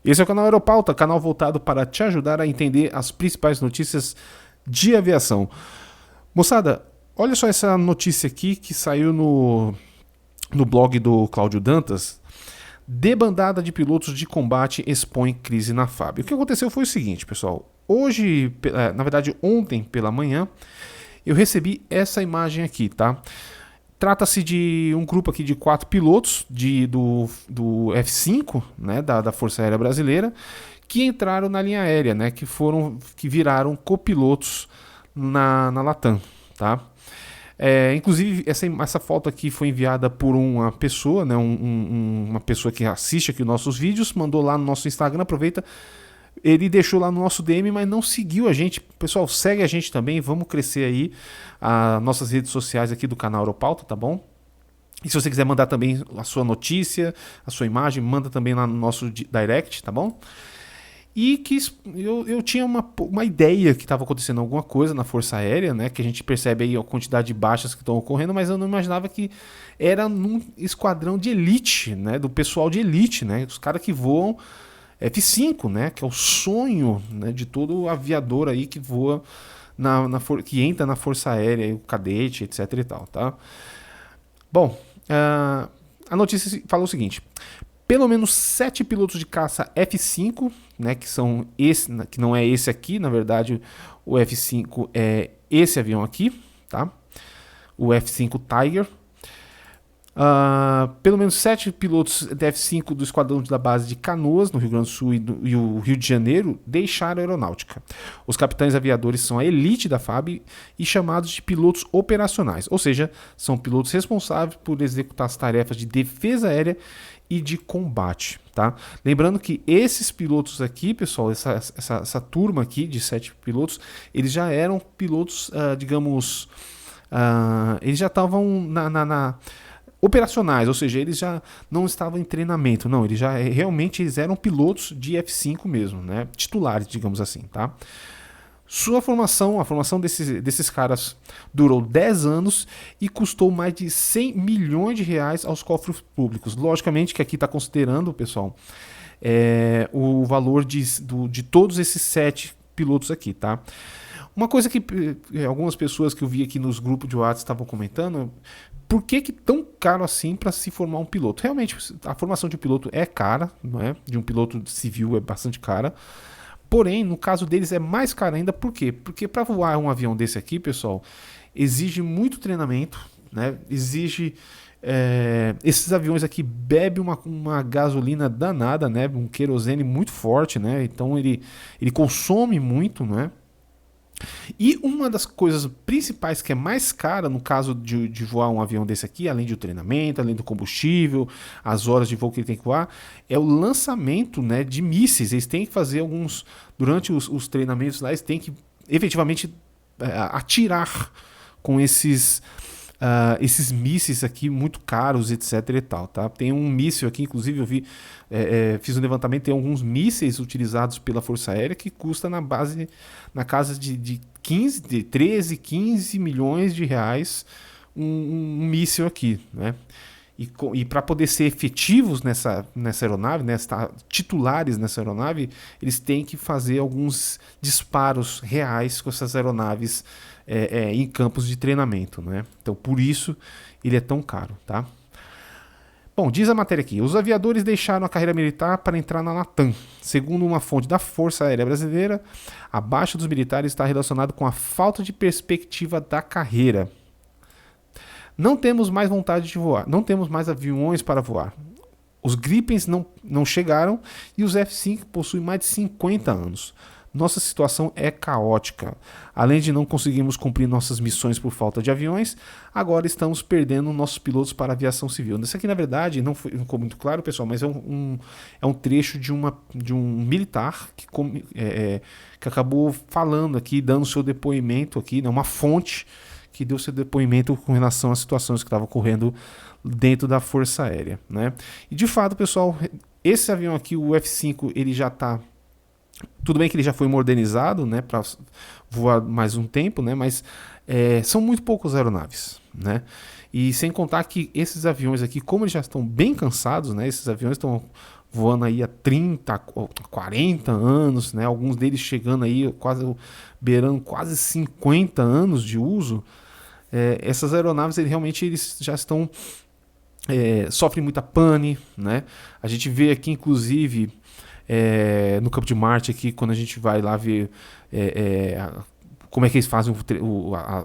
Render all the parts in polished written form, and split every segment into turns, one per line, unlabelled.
Esse é o canal Aeropauta, canal voltado para te ajudar a entender as principais notícias de aviação. Moçada, olha só essa notícia aqui que saiu no blog do Cláudio Dantas. Debandada de pilotos de combate expõe crise na FAB. O que aconteceu foi o seguinte, pessoal. Hoje, na verdade ontem pela manhã, eu recebi essa imagem aqui, tá? Trata-se de um grupo aqui de 4 pilotos do F5, né, da Força Aérea Brasileira, que entraram na linha aérea, né, que viraram copilotos na Latam, tá? Inclusive, essa foto aqui foi enviada por uma pessoa, né, uma pessoa que assiste aqui os nossos vídeos, mandou lá no nosso Instagram, aproveita. Ele deixou lá no nosso DM, mas não seguiu a gente. Pessoal, segue a gente também, vamos crescer aí as nossas redes sociais aqui do canal Aeropauta, tá bom? E se você quiser mandar também a sua notícia, a sua imagem, manda também lá no nosso direct, tá bom? E que eu tinha uma ideia que estava acontecendo alguma coisa na Força Aérea, né? Que a gente percebe aí a quantidade de baixas que estão ocorrendo, mas eu não imaginava que era num esquadrão de elite, né? Do pessoal de elite, né? Os caras que voam F5, né? Que é o sonho, né, de todo aviador aí que voa, que entra na Força Aérea, o cadete, etc e tal, tá? Bom, a notícia fala o seguinte: pelo menos 7 pilotos de caça F5, né, que não é esse aqui, na verdade o F5 é esse avião aqui, tá? O F5 Tiger. Pelo menos 7 pilotos de F5 do esquadrão da base de Canoas, no Rio Grande do Sul e o Rio de Janeiro, deixaram a aeronáutica. Os capitães aviadores são a elite da FAB e chamados de pilotos operacionais, ou seja, são pilotos responsáveis por executar as tarefas de defesa aérea e de combate, tá? Lembrando que esses pilotos aqui, pessoal, essa turma aqui de 7 pilotos, eles já eram pilotos, digamos, eles já estavam operacionais, ou seja, eles já não estavam em treinamento, não, eles eram pilotos de F5 mesmo, né? Titulares, digamos assim, tá? A formação desses caras durou 10 anos e custou mais de 100 milhões de reais aos cofres públicos. Logicamente que aqui está considerando, pessoal, o valor de todos esses 7 pilotos aqui, tá? Uma coisa que algumas pessoas que eu vi aqui nos grupos de WhatsApp estavam comentando: por que tão caro assim para se formar um piloto? Realmente, a formação de um piloto é cara, não é? De um piloto civil é bastante cara. Porém, no caso deles é mais caro ainda. Por quê? Porque para voar um avião desse aqui, pessoal, exige muito treinamento, né? Exige... esses aviões aqui bebem uma gasolina danada, né? Um querosene muito forte, né? Então ele consome muito, né? E uma das coisas principais que é mais cara no caso de voar um avião desse aqui, além do treinamento, além do combustível, as horas de voo que ele tem que voar, é o lançamento, né, de mísseis. Eles têm que fazer durante os treinamentos lá, eles têm que efetivamente atirar com esses mísseis aqui muito caros, etc e tal, tá? Tem um míssil aqui, inclusive eu vi, fiz um levantamento, tem alguns mísseis utilizados pela Força Aérea que custa na casa de 13, 15 milhões de reais um míssil aqui, né? E para poder ser efetivos nessa aeronave, né, titulares nessa aeronave, eles têm que fazer alguns disparos reais com essas aeronaves em campos de treinamento, né? Então, por isso, ele é tão caro, tá? Bom, diz a matéria aqui: os aviadores deixaram a carreira militar para entrar na Latam. Segundo uma fonte da Força Aérea Brasileira, a baixa dos militares está relacionada com a falta de perspectiva da carreira. Não temos mais vontade de voar, não temos mais aviões para voar. Os Gripens não chegaram e os F5 possuem mais de 50 anos. Nossa situação é caótica. Além de não conseguirmos cumprir nossas missões por falta de aviões, agora estamos perdendo nossos pilotos para a aviação civil. Isso aqui, na verdade, não ficou muito claro, pessoal, mas é um trecho de um militar que acabou falando aqui, dando seu depoimento aqui, né, uma fonte que deu seu depoimento com relação às situações que estavam ocorrendo dentro da Força Aérea, né? E de fato, pessoal, esse avião aqui, o F5, ele já está... Tudo bem que ele já foi modernizado, né, para voar mais um tempo, né, mas são muito poucas aeronaves, né? E sem contar que esses aviões aqui, como eles já estão bem cansados, né, esses aviões estão voando aí há 30, 40 anos, né? Alguns deles chegando aí beirando quase 50 anos de uso. Essas aeronaves eles já estão sofrem muita pane, né? A gente vê aqui inclusive no campo de Marte aqui, quando a gente vai lá ver como é que eles fazem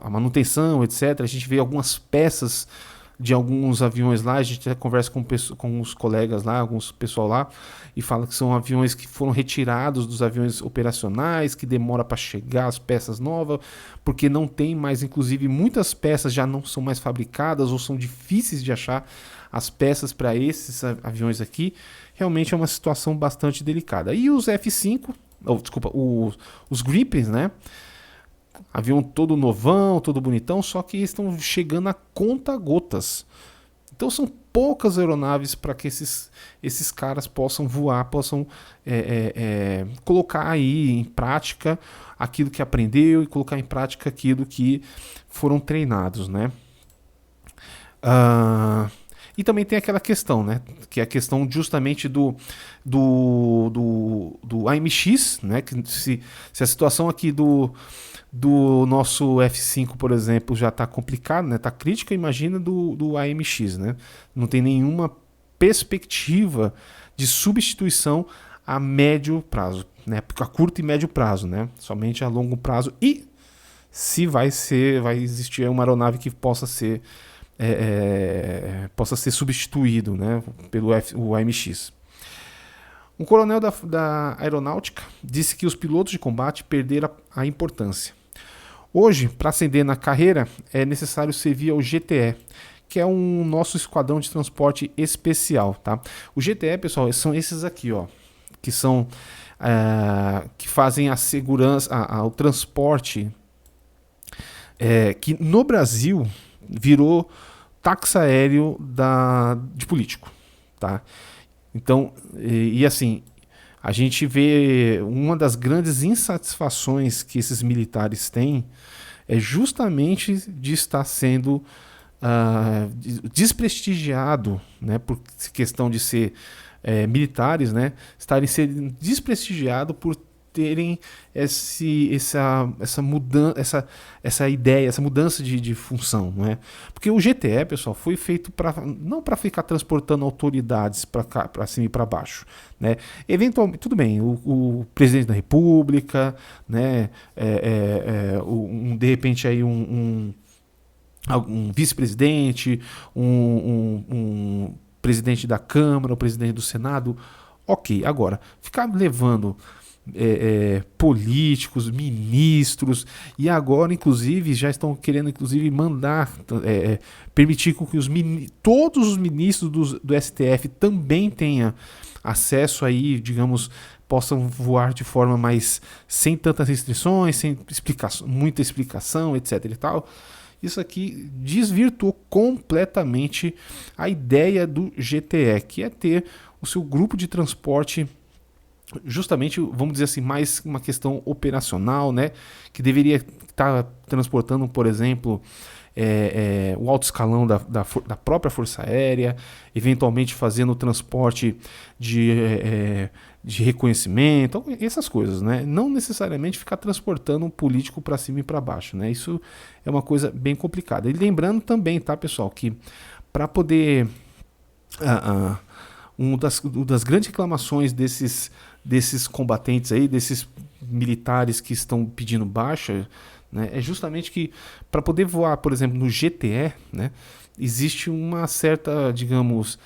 a manutenção, etc. A gente vê algumas peças de alguns aviões lá, a gente até conversa com os colegas lá, alguns pessoal lá, e fala que são aviões que foram retirados dos aviões operacionais, que demora para chegar as peças novas, porque não tem mais, inclusive muitas peças já não são mais fabricadas ou são difíceis de achar as peças para esses aviões aqui. Realmente é uma situação bastante delicada. E os F-5, desculpa, os Gripens, né? Avião todo novão, todo bonitão, só que eles estão chegando a conta-gotas. Então são poucas aeronaves para que esses caras possam voar, possam colocar aí em prática aquilo que aprendeu e colocar em prática aquilo que foram treinados, né? E também tem aquela questão, né? Que é a questão justamente do AMX, né? Que se a situação aqui do nosso F5, por exemplo, já está complicado, né? Está crítica, imagina do AMX, né? Não tem nenhuma perspectiva de substituição a médio prazo, né? A curto e médio prazo, né? Somente a longo prazo. E se vai existir uma aeronave que possa ser substituído, né? Pelo o AMX. Um coronel da aeronáutica disse que os pilotos de combate perderam a importância. Hoje, para ascender na carreira, é necessário servir ao GTE, que é um nosso esquadrão de transporte especial. Tá? O GTE, pessoal, são esses aqui, ó, que são que fazem a segurança, o transporte, que no Brasil virou táxi aéreo de político. Tá? Então, e assim, a gente vê uma das grandes insatisfações que esses militares têm é justamente de estar sendo desprestigiado, né, por questão de ser militares, né, estarem sendo desprestigiados por terem essa ideia, essa mudança de função, não é? Porque o GTE, pessoal, foi feito não para ficar transportando autoridades para cima e para baixo, né? Eventualmente, tudo bem, o presidente da República, né? De repente aí um vice-presidente, um presidente da Câmara, o presidente do Senado, ok. Agora, ficar levando políticos, ministros, e agora inclusive já estão querendo inclusive mandar permitir que todos os ministros do STF também tenham acesso aí, digamos, possam voar de forma mais sem tantas restrições, sem muita explicação, etc e tal. Isso aqui desvirtuou completamente a ideia do GTE, que é ter o seu grupo de transporte justamente, vamos dizer assim, mais uma questão operacional, né? Que deveria estar transportando, por exemplo, o alto escalão da própria Força Aérea, eventualmente fazendo o transporte de reconhecimento, essas coisas, né? Não necessariamente ficar transportando um político para cima e para baixo, né? Isso é uma coisa bem complicada. E lembrando também, tá, pessoal, que para poder uma das grandes reclamações desses combatentes aí, desses militares que estão pedindo baixa, né, é justamente que para poder voar, por exemplo, no GTE, né, existe uma certa, digamos,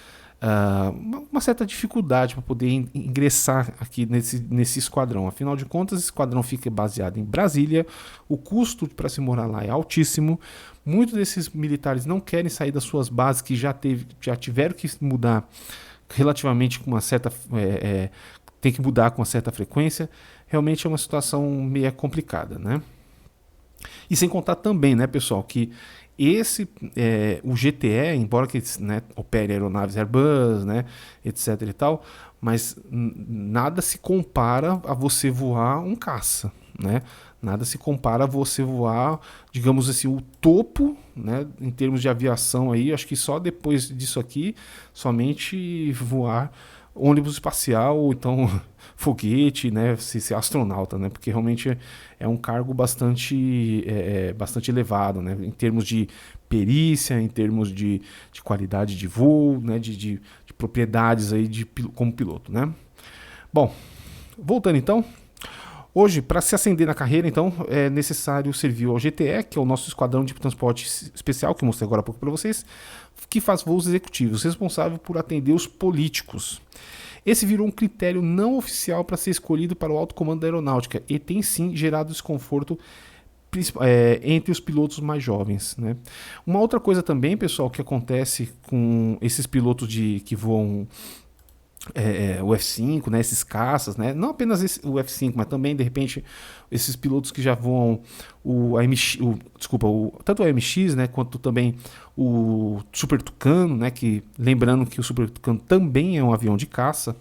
uma certa dificuldade para poder ingressar aqui nesse esquadrão. Afinal de contas, esse esquadrão fica baseado em Brasília, o custo para se morar lá é altíssimo, muitos desses militares não querem sair das suas bases que já tiveram que mudar relativamente com uma certa tem que mudar com uma certa frequência. Realmente é uma situação meio complicada, né? E sem contar também, né, pessoal, que o GTE, embora que, né, opere aeronaves Airbus, né, etc e tal, mas nada se compara a você voar um caça, né? Nada se compara a você voar, digamos assim, o topo, né, em termos de aviação aí, acho que só depois disso aqui, somente voar ônibus espacial ou então foguete, né, ser astronauta, né, porque realmente é um cargo bastante elevado, né, em termos de perícia, em termos de qualidade de voo, né, de propriedades aí como piloto, né. Bom, voltando então, hoje, para se ascender na carreira, então, é necessário servir ao GTE, que é o nosso esquadrão de transporte especial, que eu mostrei agora há pouco para vocês, que faz voos executivos, responsável por atender os políticos. Esse virou um critério não oficial para ser escolhido para o alto comando da aeronáutica e tem sim gerado desconforto entre os pilotos mais jovens, né? Uma outra coisa também, pessoal, que acontece com esses pilotos que voam o F5, né, esses caças, né, não apenas o F5, mas também, de repente, esses pilotos que já voam tanto o AMX, né, quanto também o Super Tucano, né, que, lembrando que o Super Tucano também é um avião de caça,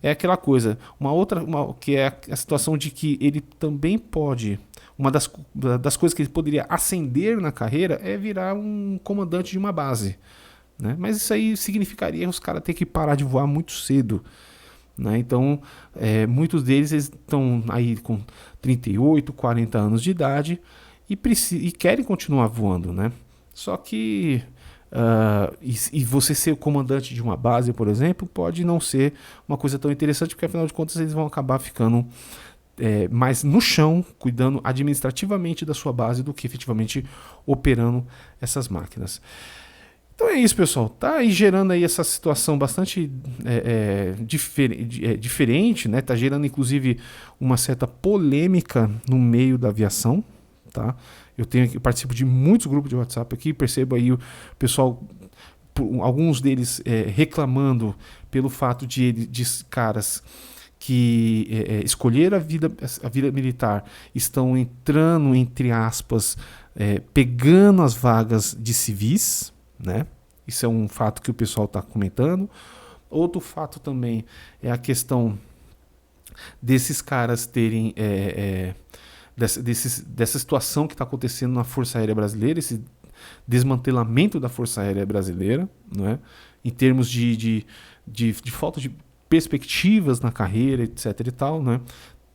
é aquela coisa, que é a situação de que ele também pode, uma das coisas que ele poderia ascender na carreira é virar um comandante de uma base, né? Mas isso aí significaria os caras ter que parar de voar muito cedo, né? Então, muitos deles estão aí com 38, 40 anos de idade e querem continuar voando, né? Só que você ser o comandante de uma base, por exemplo, pode não ser uma coisa tão interessante, porque afinal de contas eles vão acabar ficando mais no chão, cuidando administrativamente da sua base do que efetivamente operando essas máquinas. Então é isso, pessoal. Tá aí gerando aí essa situação bastante diferente, né? Tá gerando inclusive uma certa polêmica no meio da aviação, tá? Eu participo de muitos grupos de WhatsApp aqui, percebo aí o pessoal, alguns deles reclamando pelo fato de caras que escolheram a vida militar estão entrando, entre aspas, pegando as vagas de civis, né? Isso é um fato que o pessoal está comentando. Outro fato também é a questão desses caras terem dessa situação que está acontecendo na Força Aérea Brasileira, esse desmantelamento da Força Aérea Brasileira, né? Em termos de falta de perspectivas na carreira, etc. e tal, né?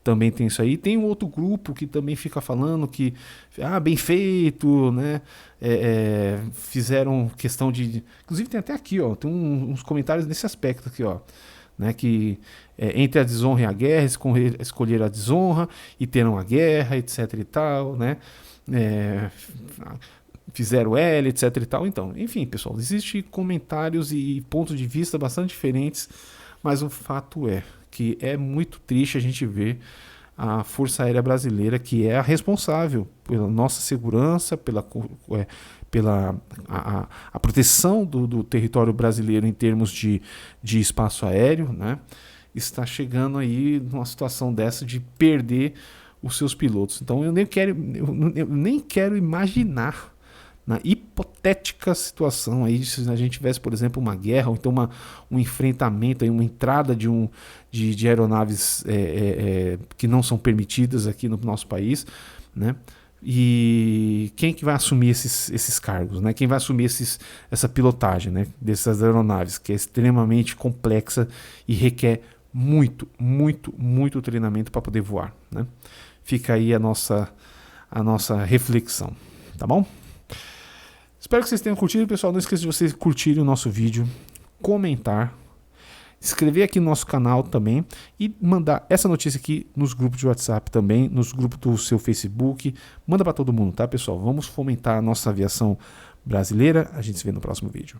Também tem isso aí. Tem um outro grupo que também fica falando que bem feito, né? Fizeram questão de... Inclusive tem até aqui, ó, tem uns comentários nesse aspecto aqui, ó, né? Que entre a desonra e a guerra, escolher a desonra e terão a guerra, etc e tal, né? Fizeram L, etc e tal. Então, enfim, pessoal, existem comentários e pontos de vista bastante diferentes, mas o fato é que é muito triste a gente ver a Força Aérea Brasileira, que é a responsável pela nossa segurança, pela a proteção do território brasileiro em termos de espaço aéreo, né? Está chegando aí numa situação dessa de perder os seus pilotos. Então eu nem quero imaginar, na hipotética situação aí, se a gente tivesse, por exemplo, uma guerra, ou então um enfrentamento, aí, uma entrada de aeronaves que não são permitidas aqui no nosso país, né? E quem que vai assumir esses cargos, né? Quem vai assumir essa pilotagem, né, dessas aeronaves, que é extremamente complexa e requer muito, muito, muito treinamento para poder voar, né? Fica aí a nossa reflexão, tá bom? Espero que vocês tenham curtido, pessoal. Não esqueça de vocês curtirem o nosso vídeo, comentar, se inscrever aqui no nosso canal também e mandar essa notícia aqui nos grupos de WhatsApp também, nos grupos do seu Facebook. Manda para todo mundo, tá, pessoal? Vamos fomentar a nossa aviação brasileira. A gente se vê no próximo vídeo.